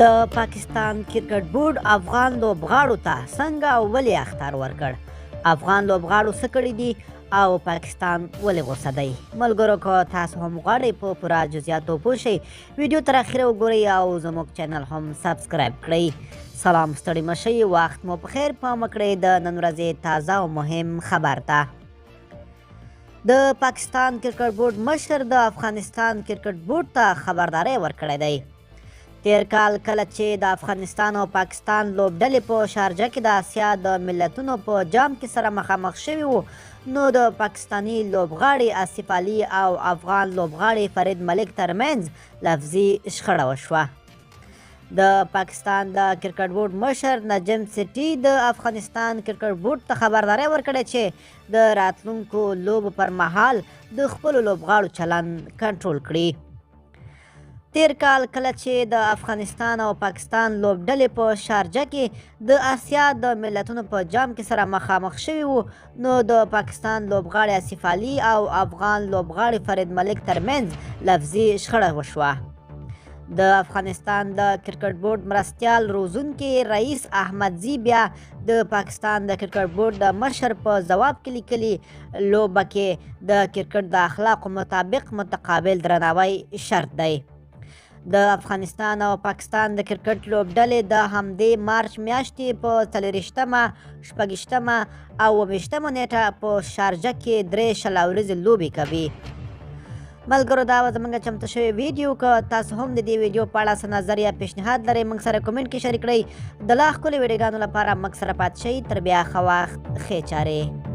د پاکستان کرکټ بورډ افغان لوبغاړو ته څنګه او ولې اخطار ورکړ؟ افغان لوبغاړو څه کړي دي او پاکستان ولې غوسه دی؟ ملګرو، که تاسو هم غواړئ په پوره جزئیاتو پوه شئ، ویډیو تر اخره وګورئ او زموږ چینل هم سبسکرایب کړئ. سلام، ستړي مه شئ، وخت مو په خیر. پام وکړئ د نن ورځې تازه او مهم خبر ته. د پاکستان کرکټ بورډ مشر د افغانستان کرکټ بورډ ته خبرداری ورکړی دی. تیر کال کله چې د افغانستان او پاکستان لوبډلې په شارجه کې د اسیا د ملتونو په جام کې سره مخامخ شوي وو، نو د پاکستاني لوبغاړي آصف علي او افغان لوبغاړي فرید ملک ترمنځ لفظي شخړه وشوه. د پاکستان د کرکټ بورډ مشر نجم سیټي د افغانستان کرکټ بورډ ته خبرداری ورکړی چې د راتلونکو لوبو پر مهال د خپلو لوبغاړو چلند کنټرول کړي. تیر کال کله چې د افغانستان او پاکستان لوبډلې په شارجه کې د اسیا د ملتونو په جام کې سره مخامخ شوي وو، نو د پاکستان لوبغاړي آصف علي او افغان لوبغاړي فرید ملک ترمنځ لفظي شخړه وشوه. د افغانستان د کرکټ بورډ مرستیال روزونکي رئیس احمدزي بیا د پاکستان د کرکټ بورډ د مشر په ځواب کې لیکلي، لوبه کې د کرکټ د اخلاقو مطابق متقابل درناوی شرط دی. د افغانستان او پاکستان د کرکټ لوبډلې د همدې مارچ میاشتې په 40مه، 6مه او 20مه نیټه په شارجه کې 3 شل ورځې لوبې کوي. ملګرو، دا زموږ چمتو شوی ویډیو. که تاسو هم د دې ویډیو په اړه څه نظر یا پیشنهاد لرئ، موږ سره کومنټ کې شریک کړئ. د لا ښکلې ویډیوګانو لپاره موږ سره پاتې شئ. تر بیا ښه وخت، ښې چارې.